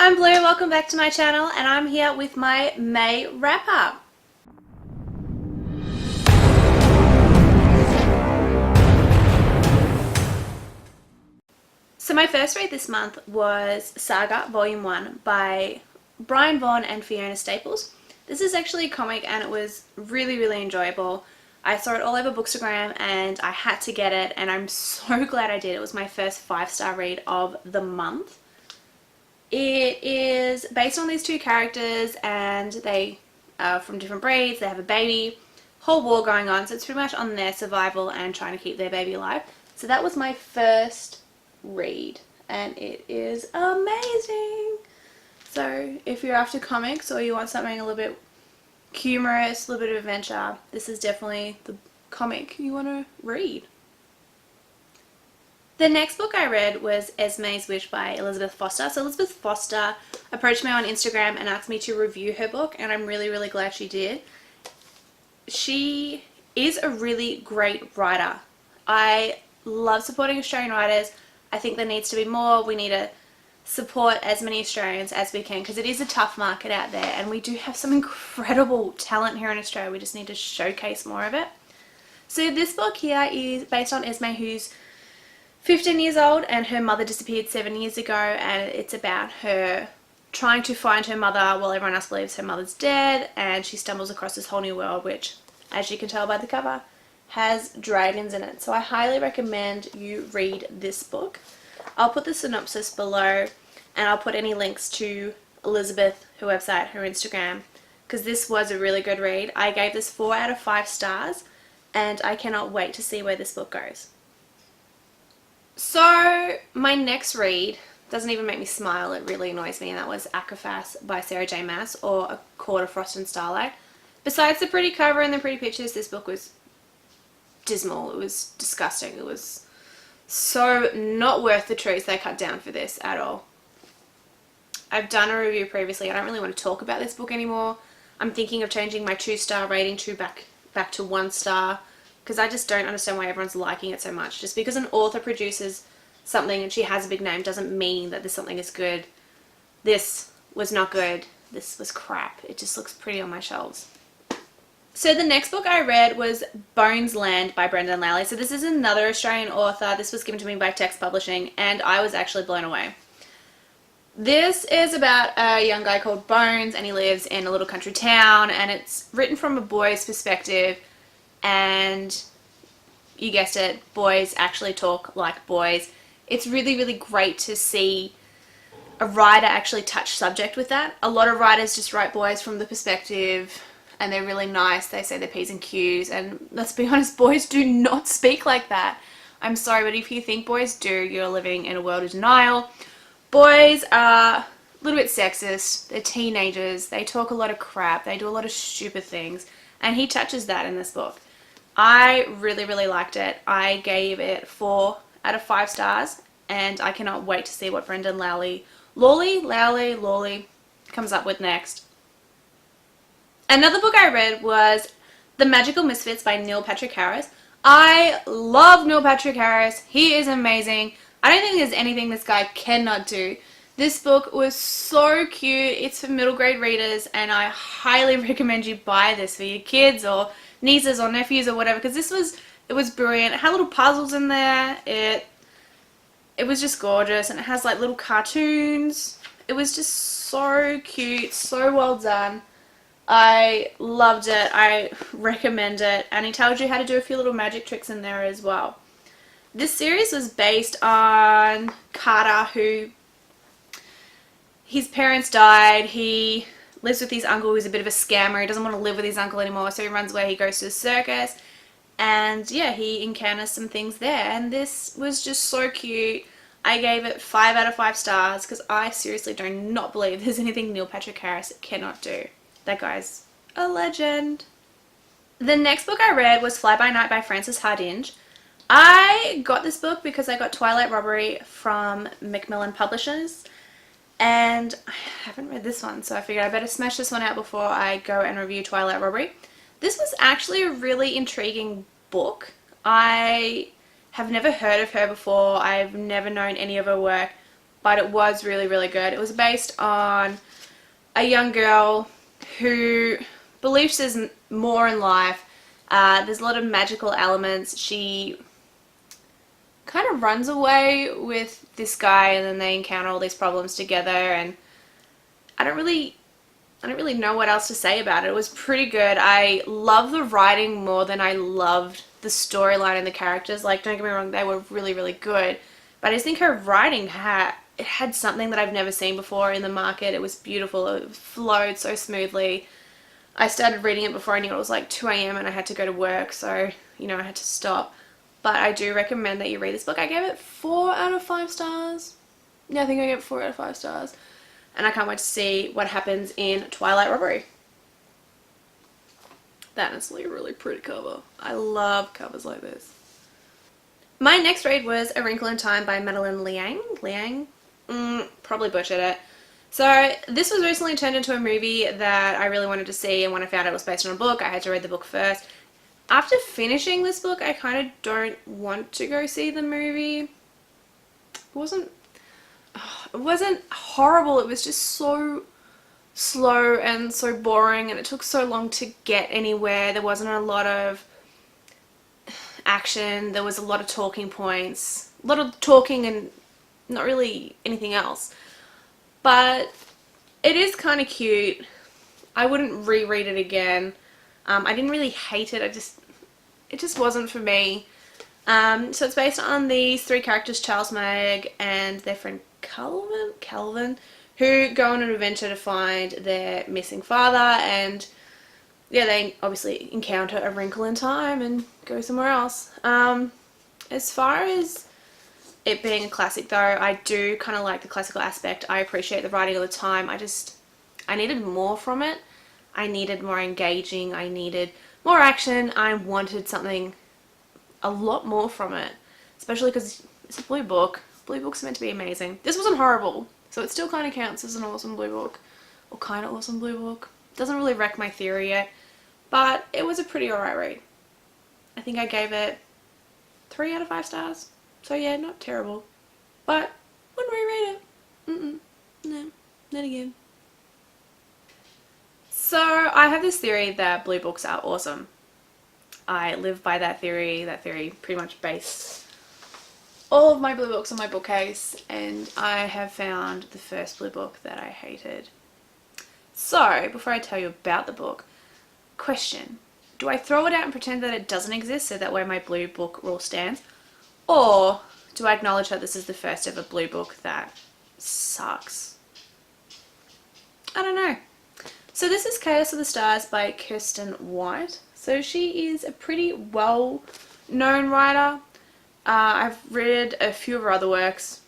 I'm Blue, welcome back to my channel, and I'm here with my May wrap-up. So my first read this month was Saga Volume 1 by Brian Vaughan and Fiona Staples. This is actually a comic and it was really enjoyable. I saw it all over Bookstagram and I had to get it, and I'm so glad I did. It was my first 5-star read of the month. It is based on these two characters and they are from different breeds, they have a baby, whole war going on, so it's pretty much on their survival and trying to keep their baby alive. So that was my first read and it is amazing. So if you're after comics or you want something a little bit humorous, a little bit of adventure, this is definitely the comic you want to read. The next book I read was Esme's Wish by Elizabeth Foster. So Elizabeth Foster approached me on Instagram and asked me to review her book, and I'm really glad she did. She is a really great writer. I love supporting Australian writers. I think there needs to be more. We need to support as many Australians as we can because it is a tough market out there and we do have some incredible talent here in Australia. We just need to showcase more of it. So this book here is based on Esme, who's 15 years old and her mother disappeared 7 years ago, and it's about her trying to find her mother while everyone else believes her mother's dead, and she stumbles across this whole new world which, as you can tell by the cover, has dragons in it. So I highly recommend you read this book. I'll put the synopsis below and I'll put any links to Elizabeth, her website, her Instagram, because this was a really good read. I gave this 4 out of 5 stars and I cannot wait to see where this book goes. So my next read doesn't even make me smile, it really annoys me, and that was ACOFAS by Sarah J Maas, or A Court of Frost and Starlight. Besides the pretty cover and the pretty pictures, this book was dismal. It was disgusting. It was so not worth the trees they cut down for this at all. I've done a review previously. I don't really want to talk about this book anymore. I'm thinking of changing my 2-star rating to back to 1 star. Because I just don't understand why everyone's liking it so much. Just because an author produces something and she has a big name doesn't mean that this something is good. This was not good. This was crap. It just looks pretty on my shelves. So the next book I read was Bones Land by Brendan Lowry. So this is another Australian author. This was given to me by Text Publishing and I was actually blown away. This is about a young guy called Bones and he lives in a little country town, and it's written from a boy's perspective. And you guessed it, boys actually talk like boys. It's really great to see a writer actually touch subject with that. A lot of writers just write boys from the perspective and they're really nice. They say their P's and Q's, and let's be honest, boys do not speak like that. I'm sorry, but if you think boys do, you're living in a world of denial. Boys are a little bit sexist. They're teenagers. They talk a lot of crap. They do a lot of stupid things, and he touches that in this book. I really liked it. I gave it 4 out of 5 stars, and I cannot wait to see what Brendan Lowry comes up with next. Another book I read was The Magical Misfits by Neil Patrick Harris. I love Neil Patrick Harris. He is amazing. I don't think there's anything this guy cannot do. This book was so cute. It's for middle grade readers, and I highly recommend you buy this for your kids or nieces or nephews or whatever, because it was brilliant. It had little puzzles in there. It was just gorgeous, and it has like little cartoons. It was just so cute, so well done. I loved it. I recommend it, and he tells you how to do a few little magic tricks in there as well. This series was based on Carter, who his parents died. He lives with his uncle who's a bit of a scammer. He doesn't want to live with his uncle anymore, so he runs away. He goes to a circus, and yeah, he encounters some things there, and this was just so cute. I gave it 5 out of 5 stars because I seriously do not believe there's anything Neil Patrick Harris cannot do. That guy's a legend. The next book I read was Fly By Night by Frances Hardinge. I got this book because I got Twilight Robbery from Macmillan Publishers, and I haven't read this one, so I figured I better smash this one out before I go and review Twilight Robbery. This was actually a really intriguing book. I have never heard of her before. I've never known any of her work, but it was really, really good. It was based on a young girl who believes there's more in life. There's a lot of magical elements. She kind of runs away with this guy, and then they encounter all these problems together, and I don't really know what else to say about it. It was pretty good. I love the writing more than I loved the storyline and the characters. Like, don't get me wrong, they were really, really good. But I just think her writing had something that I've never seen before in the market. It was beautiful. It flowed so smoothly. I started reading it before I knew it was like 2 a.m. and I had to go to work, so, you know, I had to stop. But I do recommend that you read this book. I gave it 4 out of 5 stars. Yeah, I think I gave it 4 out of 5 stars. And I can't wait to see what happens in Twilight Robbery. That is a really pretty cover. I love covers like this. My next read was A Wrinkle in Time by Madeline Liang. Probably butchered it. So this was recently turned into a movie that I really wanted to see, and when I found out it was based on a book, I had to read the book first. After finishing this book, I kind of don't want to go see the movie. It wasn't horrible. It was just so slow and so boring, and it took so long to get anywhere. There wasn't a lot of action. There was a lot of talking points, a lot of talking and not really anything else. But it is kind of cute. I wouldn't reread it again. I didn't really hate it. It just wasn't for me. So it's based on these 3 characters, Charles, Meg, and their friend Calvin, who go on an adventure to find their missing father, and yeah, they obviously encounter a wrinkle in time and go somewhere else. As far as it being a classic though, I do kind of like the classical aspect. I appreciate the writing all the time. I needed more from it. I needed more engaging. I needed more action. I wanted something a lot more from it, especially because it's a blue book. Blue books are meant to be amazing. This wasn't horrible, so it still kind of counts as an awesome blue book, or kind of awesome blue book. Doesn't really wreck my theory yet, but it was a pretty alright read. I think I gave it 3 out of 5 stars. So yeah, not terrible, but wouldn't reread it. No, not again. So I have this theory that blue books are awesome. I live by that theory. That theory pretty much based all of my blue books on my bookcase, and I have found the first blue book that I hated. So before I tell you about the book, question: do I throw it out and pretend that it doesn't exist so that way my blue book rule stands? Or do I acknowledge that this is the first ever blue book that sucks? I don't know. So this is Chaos of the Stars by Kirsten White. So she is a pretty well-known writer. I've read a few of her other works.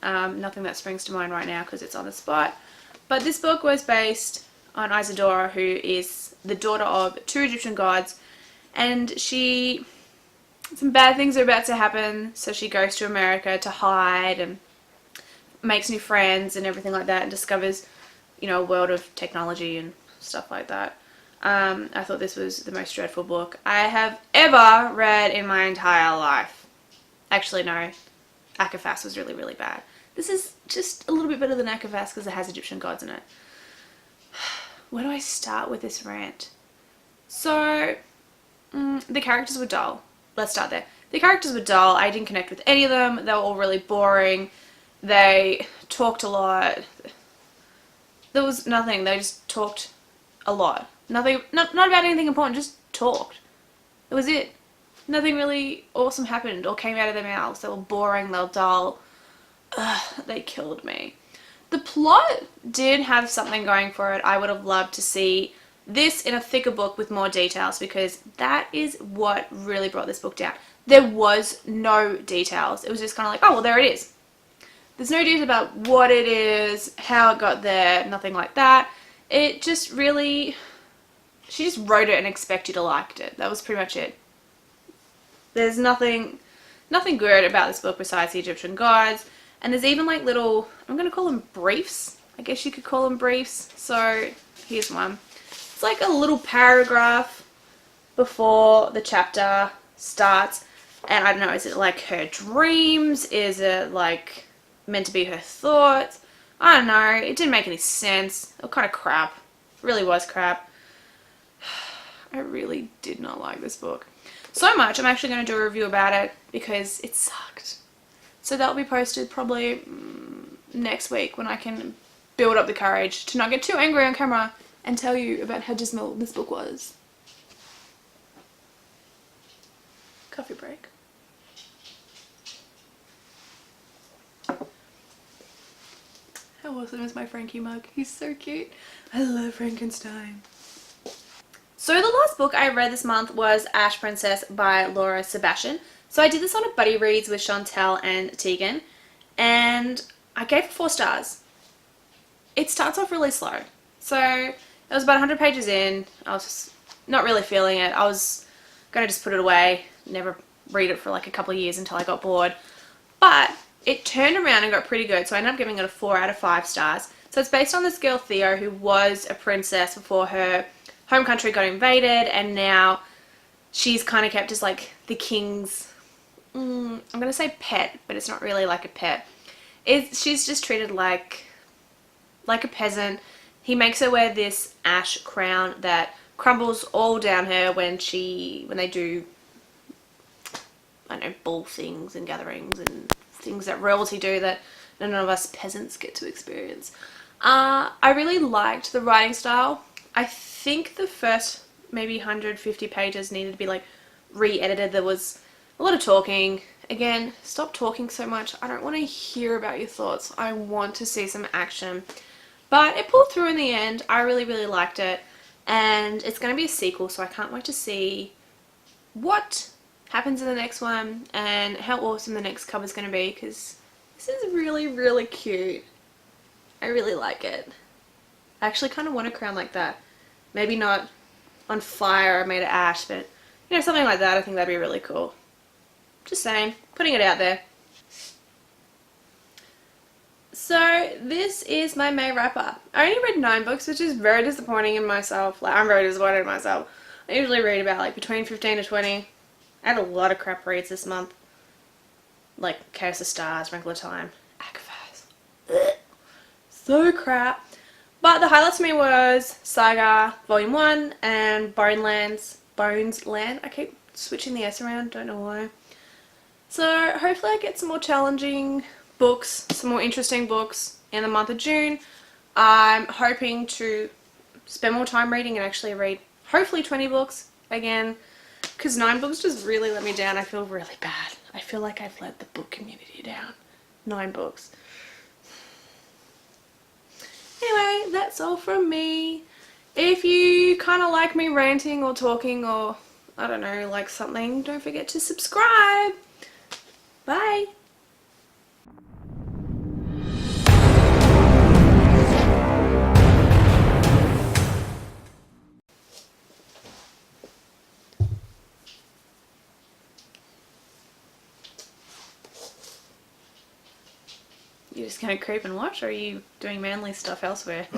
Nothing that springs to mind right now because it's on the spot. But this book was based on Isadora, who is the daughter of 2 Egyptian gods. And some bad things are about to happen, so she goes to America to hide and makes new friends and everything like that, and discovers, you know, a world of technology and stuff like that. I thought this was the most dreadful book I have ever read in my entire life. Actually, no. ACOFAS was really, really bad. This is just a little bit better than ACOFAS because it has Egyptian gods in it. Where do I start with this rant? So, the characters were dull. Let's start there. The characters were dull. I didn't connect with any of them. They were all really boring. They talked a lot. There was nothing. They just talked a lot. Nothing, not about anything important, just talked. That was it. Nothing really awesome happened or came out of their mouths. They were boring, they were dull. Ugh, they killed me. The plot did have something going for it. I would have loved to see this in a thicker book with more details, because that is what really brought this book down. There was no details. It was just kind of like, oh, well, there it is. There's no detail about what it is, how it got there, nothing like that. It just really... She just wrote it and expected you to like it. That was pretty much it. There's nothing good about this book besides the Egyptian gods. And there's even like little, I'm going to call them briefs. I guess you could call them briefs. So here's one. It's like a little paragraph before the chapter starts. And I don't know, is it like her dreams? Is it like meant to be her thoughts. I don't know. It didn't make any sense. It was kind of crap. It really was crap. I really did not like this book. So much, I'm actually going to do a review about it because it sucked. So that'll be posted probably next week when I can build up the courage to not get too angry on camera and tell you about how dismal this book was. Coffee break. How awesome is my Frankie mug? He's so cute. I love Frankenstein. So the last book I read this month was Ash Princess by Laura Sebastian. So I did this on a buddy reads with Chantel and Tegan, and I gave it 4 stars. It starts off really slow. So it was about 100 pages in. I was just not really feeling it. I was going to just put it away, never read it for like a couple of years until I got bored. But it turned around and got pretty good, so I ended up giving it a 4 out of 5 stars. So it's based on this girl Theo who was a princess before her home country got invaded, and now she's kind of kept as like the king's, I'm going to say pet, but it's not really like a pet. She's just treated like a peasant. He makes her wear this ash crown that crumbles all down her when they do, I don't know, ball things and gatherings and things that royalty do that none of us peasants get to experience. I really liked the writing style. I think the first maybe 150 pages needed to be like re-edited. There was a lot of talking. Again, stop talking so much. I don't want to hear about your thoughts. I want to see some action. But it pulled through in the end. I really, really liked it. And it's going to be a sequel, so I can't wait to see what happens in the next one and how awesome the next cover is going to be, because this is really, really cute. I really like it. I actually kind of want a crown like that. Maybe not on fire or made of ash, but you know, something like that. I think that'd be really cool. Just saying, putting it out there. So this is my May wrap up. I only read 9 books, which is very disappointing in myself. Like, I'm very disappointed in myself. I usually read about like between 15 to 20. I had a lot of crap reads this month. Like Chaos of Stars, Wrinkle of Time, ACOFAS. Ugh. So crap. But the highlights for me was Saga Volume 1 and Bones Land. I keep switching the S around, don't know why. So hopefully I get some more challenging books, some more interesting books in the month of June. I'm hoping to spend more time reading and actually read hopefully 20 books again, because 9 books just really let me down. I feel really bad. I feel like I've let the book community down. 9 books. Anyway, that's all from me. If you kind of like me ranting or talking or, I don't know, like something, don't forget to subscribe. Bye. You're just gonna creep and watch, or are you doing manly stuff elsewhere?